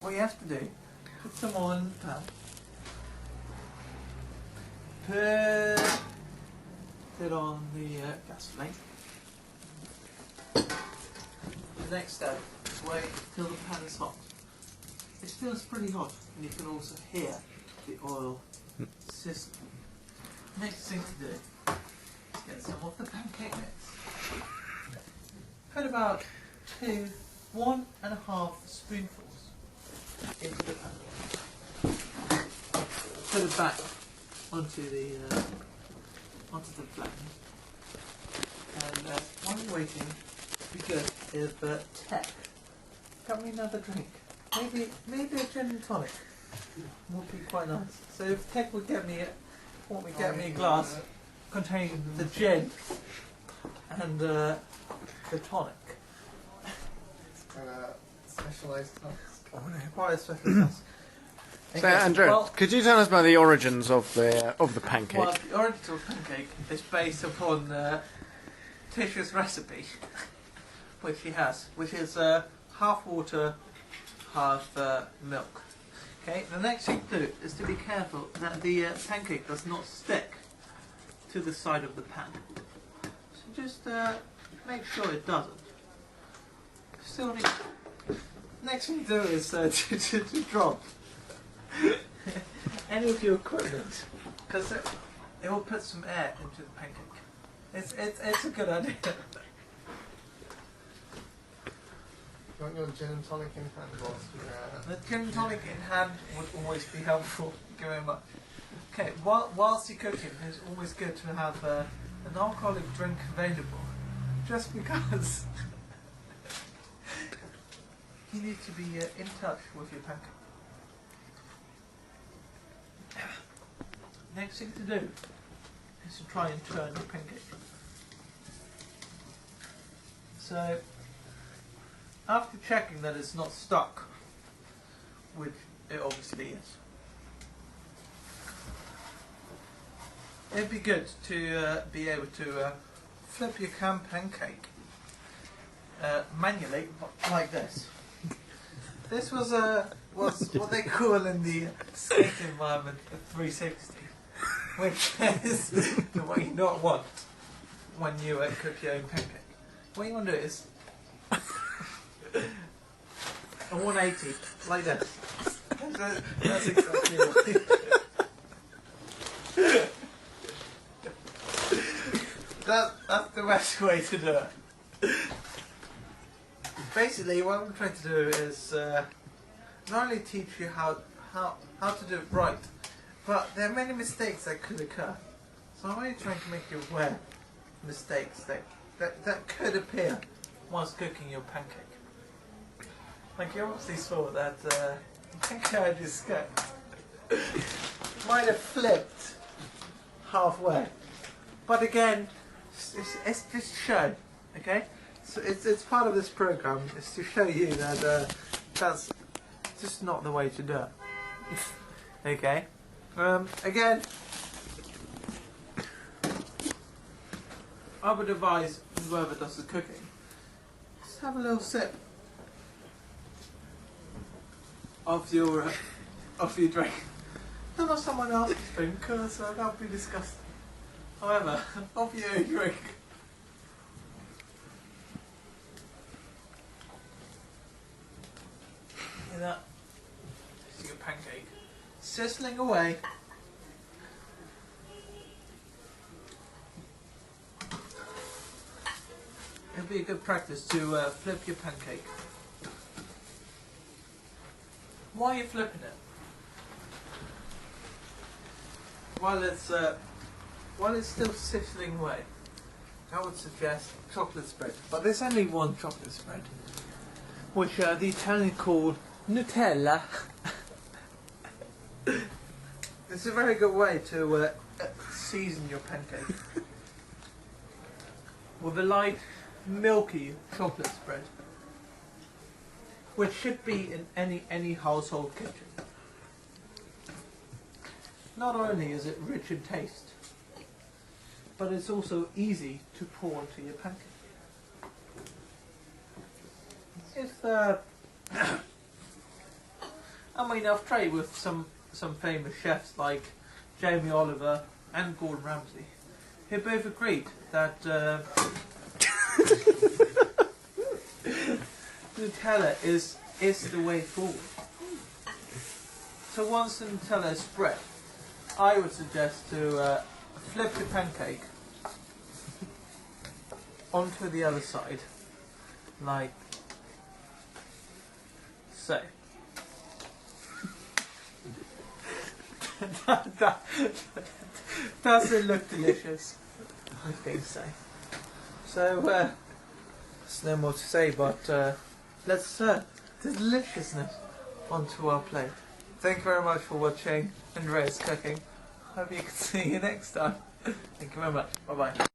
what you have to do, put some oil in the pan, put it on the gas flame. The next step is wait till the pan is hot. It feels pretty hot, and you can also hear the oil sizzling. Next thing to do is get some of the pancake mix. Put about 1.5 spoonfuls into the pan. Put it back onto the flame. And while you're waiting, it'd be good if Tech got me another drink. Maybe a gin and tonic would be quite nice. So if Tech would get me a glass containing the gin and the tonic. It's quite a specialised task. Quite a specialised task. So, Andrew, could you tell us about the origins of the pancake? Well, the origins of pancake is based upon Tisha's recipe, which she has, which is half water, half milk. Okay. The next thing to do is to be careful that the pancake does not stick to the side of the pan. So just make sure it doesn't. Still need. Next thing to do is to drop any of your equipment, because it will put some air into the pancake. It's a good idea. You want your gin and tonic in hand whilst you're The gin and tonic in hand would always be helpful. Thank you very much. Okay, whilst you're cooking, it's always good to have an alcoholic drink available, just because you need to be in touch with your pancake. Next thing to do is to try and turn the pancake. So, after checking that it's not stuck, which it obviously is, it'd be good to be able to flip your pancake manually, like this. This was what they call in the skate environment a 360, which is what you not want when you cook your own pancake. What you want to do is a 180, like this. That's exactly what you That's the best way to do it. Basically, what I'm trying to do is not only teach you how to do it right, but there are many mistakes that could occur. So I'm only trying to make you aware of mistakes that could appear whilst cooking your pancake. Like you obviously saw that the pancake I just cooked might have flipped halfway. But again, it's just show, okay? So it's part of this program, is to show you that that's just not the way to do it. Okay? Again, I would advise whoever does the cooking, just have a little sip of your drink. Not someone else's drink, because that would be disgusting. However, of your own drink. See that? See your pancake sizzling away. It'll be a good practice to flip your pancake. Why are you flipping it? While it's still sizzling away, I would suggest chocolate spread. But there's only one chocolate spread, which the Italians call Nutella. It's a very good way to season your pancake with a light, milky chocolate spread, which should be in any household kitchen. Not only is it rich in taste, but it's also easy to pour into your pancake. And we have tried with some famous chefs like Jamie Oliver and Gordon Ramsay, who both agreed that Nutella is the way forward. So once the Nutella is spread, I would suggest to flip your pancake onto the other side, like so. that doesn't look delicious, I think so. So, there's no more to say, but let's serve the deliciousness onto our plate. Thank you very much for watching Andrea's Cooking. Hope you can see you next time. Thank you very much. Bye bye.